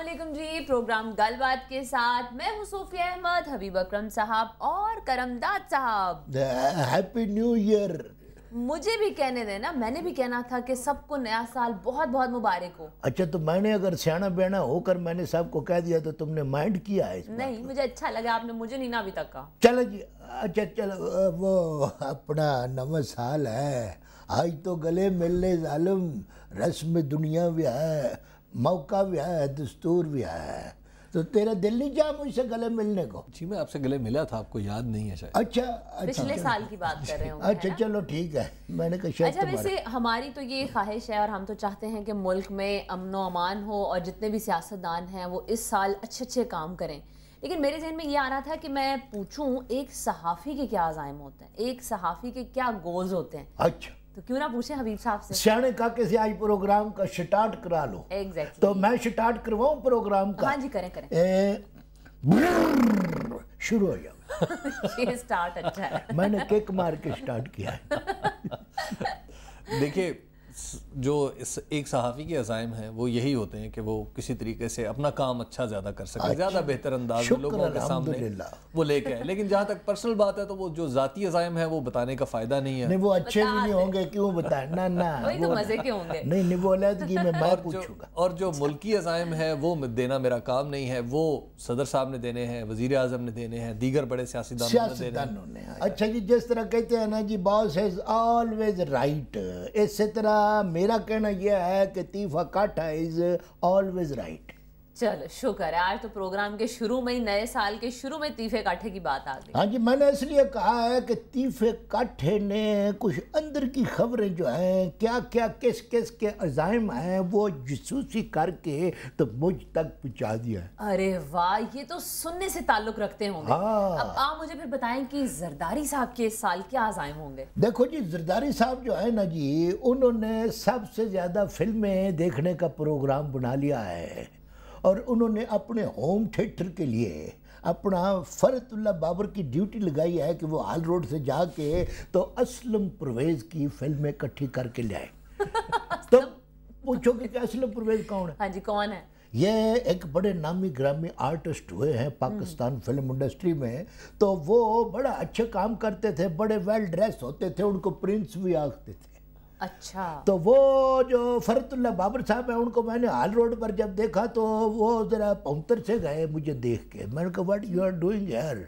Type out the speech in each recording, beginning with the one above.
अस्सलामुअलैकुम जी। प्रोग्राम गल बात के साथ मैं हूं सूफिया अहमद, हबीब अकरम साहब और करमदाद साहब। Happy new year. मुझे भी कहने देना, मैंने भी कहना था कि सबको नया साल बहुत बहुत मुबारक हो। अच्छा, तो मैंने अगर सियाना बयाना होकर मैंने सबको कह दिया तो तुमने माइंड किया है? नहीं, मुझे अच्छा लगा, आपने मुझे नहीं ना अभी तक कहा। चलो जी, अच्छा चलो, वो अपना नवा साल है, आज तो गले मिलने जालिम, रस्म दुनिया भी है, मौका भी है, दस्तूर भी है। तो तेरा दिल नहीं चाहा मुझसे गले मिलने को? जी मैं आपसे गले मिला था, आपको याद नहीं है शायद। अच्छा, पिछले साल की बात कर रहे हो? अच्छा चलो ठीक है, मैंने कहा शायद। अच्छा, वैसे हमारी तो ये ख्वाहिश है और हम तो चाहते हैं कि मुल्क में अमन व अमान हो और जितने भी सियासतदान हैं वो इस साल अच्छे अच्छे काम करें। लेकिन मेरे जहन में ये आ रहा था कि मैं पूछूं, एक सहाफ़ी के क्या अज़ाइम होते हैं, एक सहाफ़ी के क्या गोल्स होते हैं? अच्छा, तो क्यों ना पूछें हबीब साहब से। सियाने काके से आज प्रोग्राम का स्टार्ट करा लो। एग्जैक्टली। तो मैं स्टार्ट करवाऊं प्रोग्राम का? हाँ जी, करें करें। शुरू हो जाओ। ये स्टार्ट अच्छा है। मैंने किक मार के स्टार्ट किया है। देखिए, जो इस एक सहाफ़ी के अज़ाइम हैं वो यही होते हैं कि वो किसी तरीके से अपना काम अच्छा ज़्यादा कर सके, ज़्यादा बेहतर अंदाज में लोगों के सामने वो लेके आए। लेकिन जहाँ तक पर्सनल बात है तो वो जो ज़ाती अज़ाइम है वो बताने का फ़ायदा नहीं है। नहीं, वो अच्छे भी नहीं होंगे, क्यों बताए? ना ना, वही तो मजे के होंगे। नहीं, वो अलहदगी में मैं पूछूंगा। और जो मुल्की अज़ाइम है वो देना मेरा काम नहीं है, वो सदर साहब ने देने हैं, वज़ीर आज़म ने देने हैं, दीगर बड़े सियासतदानों ने। अच्छा जी, जिस तरह कहते हैं ना जी, बॉस इज ऑलवेज राइट, इसी तरह मेरा कहना यह है कि तीफा काठा इज ऑलवेज राइट। चलो शुक्र है, आज तो प्रोग्राम के शुरू में ही, नए साल के शुरू में तीफे काठे की बात आ गई। हाँ जी, मैंने इसलिए कहा है कि तीफे काठे ने कुछ अंदर की खबरें जो हैं, क्या क्या किस किस के अज़ाइम हैं, वो जासूसी करके तो मुझ तक पहुंचा दिया है। अरे वाह, ये तो सुनने से ताल्लुक रखते होंगे। हाँ। अब आप मुझे फिर बताएं कि जरदारी साहब के इस साल क्या अज़ाइम होंगे? देखो जी, जरदारी साहब जो है ना जी, उन्होंने सबसे ज़्यादा फिल्में देखने का प्रोग्राम बना लिया है और उन्होंने अपने होम थिएटर के लिए अपना फरतुल्ला बाबर की ड्यूटी लगाई है कि वो हाल रोड से जाके तो असलम परवेज़ की फिल्में इकट्ठी करके ले आए। तो पूछोगे कि असलम परवेज़ कौन है? हाँ जी, कौन है? ये एक बड़े नामी ग्रामी आर्टिस्ट हुए हैं पाकिस्तान फिल्म इंडस्ट्री में। तो वो बड़ा अच्छे काम करते थे, बड़े वेल ड्रेस होते थे, उनको प्रिंस भी आखते थे। अच्छा। तो वो जो फरतुल्ला बाबर साहब हैं, उनको मैंने हाल रोड पर जब देखा तो वो ज़रा पौंतर से गए मुझे देख के। मैंने कहा व्हाट यू आर डूइंग यार?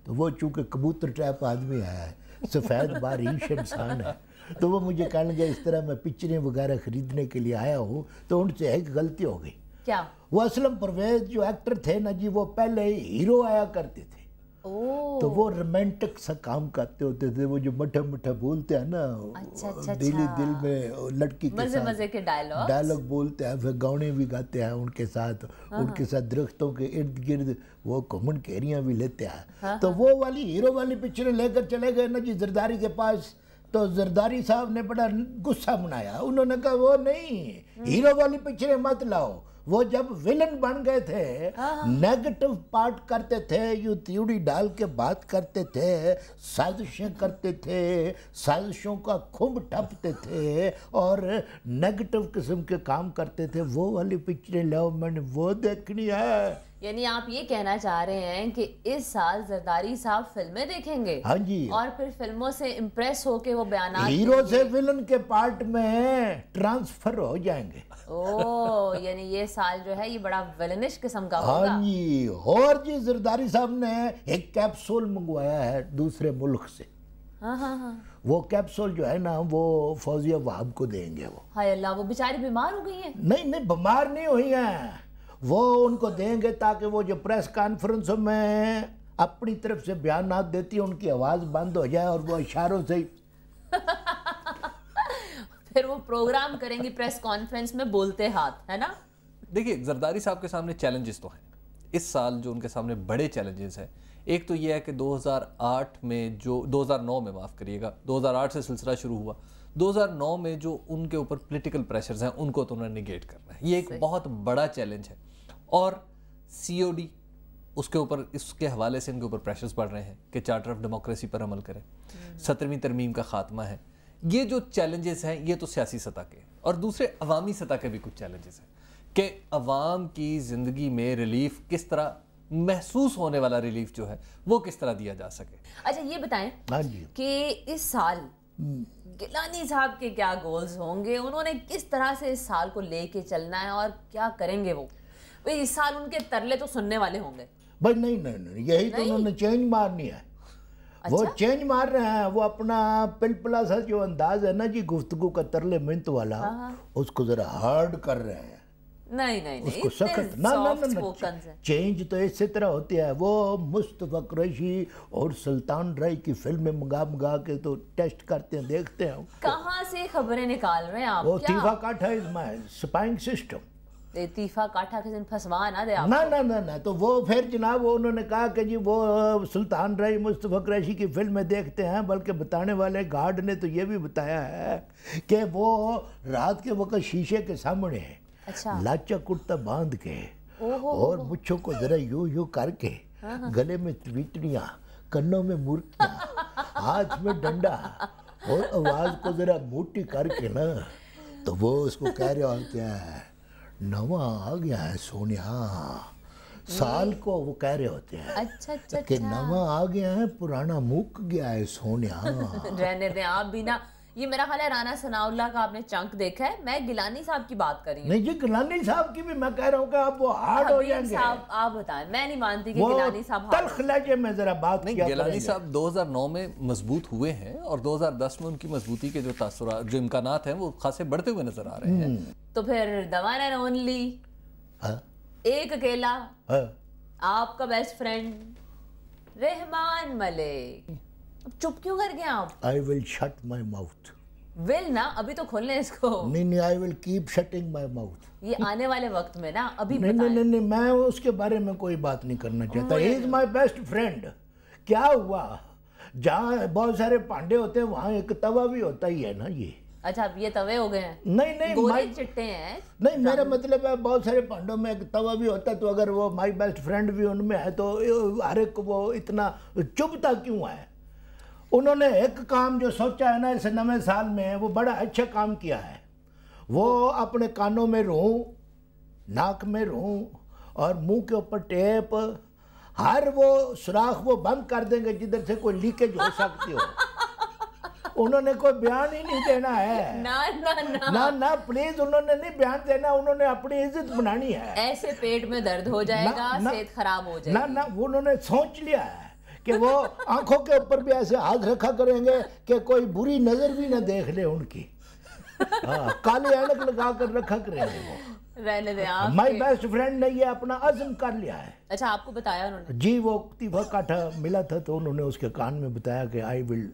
तो वो चूँकि कबूतर टाइप आदमी है, सफ़ेद बारिश इंसान है, तो वो मुझे कहने लगे इस तरह मैं पिक्चरें वगैरह ख़रीदने के लिए आया हूँ। तो उनसे एक गलती हो गई। क्या? वो असलम परवेज़ जो एक्टर थे ना जी, वो पहले हीरो आया करते थे। ओह। तो वो रोमांटिक सा काम करते होते थे, वो जो मठा मठा बोलते हैं ना, अच्छा, दिल में लड़की के मजे साथ मजे के डायलॉग बोलते हैं, फिर गाने भी गाते हैं उनके साथ। उनके साथ दरख्तों के इर्द गिर्द वो घुमन केरियां भी लेते हैं। तो वो वाली हीरो वाली पिक्चरें लेकर चले गए ना जी जरदारी के पास। तो जरदारी साहब ने बड़ा गुस्सा मनाया। उन्होंने कहा वो नहीं, हीरो वाली पिक्चरें मत लाओ। वो जब विलन बन गए थे, नेगेटिव पार्ट करते थे, यू त्यूड़ी डाल के बात करते थे, साजिशें करते थे, साजिशों का खुम्ब ठपते थे और नेगेटिव किस्म के काम करते थे। वो वाली पिक्चरें लाओ, मैंने वो देखनी है। यानी आप ये कहना चाह रहे हैं कि इस साल जरदारी साहब फिल्में देखेंगे? हाँ जी। और फिर फिल्मों से इम्प्रेस होके वो बयान हीरो से विलन के पार्ट में ट्रांसफर हो जाएंगे। ओह, यानी ये साल जो है ये बड़ा विलनिश किस्म का होगा। हाँ जी। और जी जरदारी साहब ने एक कैप्सूल मंगवाया है दूसरे मुल्क से। हाँ। वो कैप्सूल जो है ना, वो फौजिया वहाब को देंगे। वो हाय अल्लाह, वो बेचारी बीमार हो गई हैं? नहीं, बीमार नहीं हुई हैं, वो उनको देंगे ताकि वो जो प्रेस कॉन्फ्रेंसों में अपनी तरफ से बयान देती है उनकी आवाज़ बंद हो जाए और वो इशारों से फिर वो प्रोग्राम करेंगी प्रेस कॉन्फ्रेंस में बोलते हाथ, है ना? देखिए, जरदारी साहब के सामने चैलेंजेस तो हैं इस साल। जो उनके सामने बड़े चैलेंजेस हैं, एक तो ये है कि 2008 में जो 2009 में माफ़ करिएगा, 2008 से सिलसिला शुरू हुआ। 2009 में जो उनके ऊपर पॉलिटिकल प्रेशर्स हैं उनको तो उन्हें निगेट करना है, ये एक बहुत बड़ा चैलेंज है। और COD उसके ऊपर, इसके हवाले से इनके ऊपर प्रेशर्स बढ़ रहे हैं कि चार्टर ऑफ डेमोक्रेसी पर अमल करें, 17वीं तरमीम का खात्मा है। ये जो चैलेंजेस हैं ये तो सियासी सतह के, और दूसरे अवामी सतह के भी कुछ चैलेंजेस हैं کہ عوام کی زندگی میں ریلیف کس طرح محسوس ہونے والا ریلیف جو ہے وہ کس طرح دیا جا سکے. اچھا یہ بتائیں کہ اس سال گیلانی صاحب کے کیا گولز ہوں گے, انہوں نے کس طرح سے اس سال کو لے کے چلنا ہے اور کیا کریں گے وہ؟ بھئی اس سال ان کے ترلے تو سننے والے ہوں گے. بھائی نہیں, یہی تو انہوں نے چینج مارنی ہے. وہ چینج مار رہے ہیں, وہ اپنا پلپلا سا جو انداز ہے نا جی گفتگو کا ترلے منت والا, اس کو ذرا ہارڈ کر رہے ہیں. نہیں اس کو سخت نہ چینج تو اسی طرح ہوتی ہے. وہ مصطفیٰ قریشی اور سلطان رائی کی فلمیں منگا کے تو ٹیسٹ کرتے ہیں, دیکھتے ہیں. کہاں سے خبریں نکال رہے ہیں آپ؟ وہ تیفا کاٹھا از مائی سپائنگ سسٹم. تیفا کاٹھا کسی پھنسوا نہ دے آپ. نہ تو وہ پھر جناب انہوں نے کہا کہ جی وہ سلطان رائی مصطفیٰ قریشی کی فلمیں دیکھتے ہیں, بلکہ بتانے والے گارڈ نے تو یہ بھی بتایا ہے کہ وہ رات کے وقت شیشے کے سامنے لاچا کرتا باندھ کے اور مچھوں کو ذرا یوں کر کے, گلے میں تیتڑیاں, کنوں میں مرکیاں, ہاتھ میں ڈنڈا, اور آواز کو ذرا موٹی کر کے نا, تو وہ اس کو کہہ رہے ہوتے ہیں نواں آ گیا ہے سونیا. سال کو وہ کہہ رہے ہوتے ہیں کہ نواں آ گیا ہے, پرانا مک گیا ہے سونیا. رہنے دیں آپ بھی نا. یہ میرا خیال ہے رانا ثناء اللہ کا آپ نے چنک دیکھا ہے, میں گیلانی صاحب کی بات کر رہی ہوں. نہیں جی گیلانی صاحب کی بھی میں کہہ رہا ہوں کہ آپ وہ ہارڈ ہو جائیں گے. آپ بتائیں, میں نہیں مانتی کہ گیلانی صاحب تلخ لہجے میں ذرا بات کیا. گیلانی صاحب 2009 میں مضبوط ہوئے ہیں اور 2010 میں ان کی مضبوطی کے جو تاثرات, جو امکانات ہیں وہ خاصے بڑھتے ہوئے نظر آ رہے ہیں. تو پھر the one and only ایک اکیلا آپ کا بیسٹ فرینڈ رحمان ملک, چپ کیوں کر گئے آپ؟ I will shut my mouth. ول نا, ابھی تو کھولنے اس کو. نہیں I will keep shutting my mouth. یہ آنے والے وقت میں نا, ابھی نہیں میں اس کے بارے میں کوئی بات نہیں کرنا چاہتا. He is my best friend. کیا ہوا, جہاں بہت سارے پانڈے ہوتے ہیں وہاں ایک توا بھی ہوتا ہی ہے نا. یہ اچھا اب یہ توے ہو گئے ہیں. نہیں گولے چٹے ہیں. نہیں میرا مطلب ہے بہت سارے پانڈوں میں ایک توا بھی ہوتا ہے, تو اگر وہ مائی بیسٹ فرینڈ بھی ان میں ہے تو ہر ایک کو وہ اتنا چبھتا کیوں ہے؟ انہوں نے ایک کام جو سوچا ہے نا اس نویں سال میں, وہ بڑا اچھا کام کیا ہے. وہ اپنے کانوں میں روں, ناک میں روں اور منہ کے اوپر ٹیپ, ہر وہ سوراخ وہ بند کر دیں گے جدھر سے کوئی لیکیج ہو سکتی ہو. انہوں نے کوئی بیان ہی نہیں دینا ہے. نہ پلیز انہوں نے نہیں بیان دینا, انہوں نے اپنی عزت بنانی ہے. ایسے پیٹ میں درد ہو جائے گا, صحت خراب ہو جائے گی. نہ انہوں نے سوچ لیا ہے کہ وہ آنکھوں کے اوپر بھی ایسے ہاتھ رکھا کریں گے کہ کوئی بری نظر بھی نہ دیکھ لے ان کی. کالی اینک لگا کر رکھا کریں گے وہ. رہنے دیں آپ. مائی بیسٹ فرینڈ نے یہ اپنا عزم کر لیا ہے. اچھا آپ کو بتایا انہوں نے؟ جی وہ تیفا کاٹھا ملا تھا تو انہوں نے اس کے کان میں بتایا کہ I will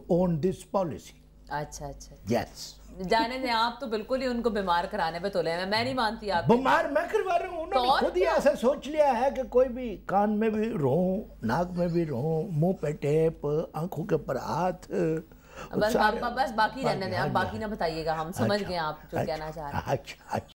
own this policy. اچھا yes. جانے دیں, آپ تو بالکل ہی ان کو بیمار کرانے پہ تلے ہیں. میں نہیں مانتی آپ بیمار میں کروا رہا ہوں. انہوں نے خود ہی ایسا سوچ لیا ہے کہ کوئی بھی کان میں بھی رہوں, ناک میں بھی رہوں, منہ پہ ٹیپ, آنکھوں کے اوپر ہاتھ. بس باقی رہنے دیں آپ, باقی نہ بتائیے گا, ہم سمجھ گئے آپ جو کہنا چاہ رہے ہیں. اچھا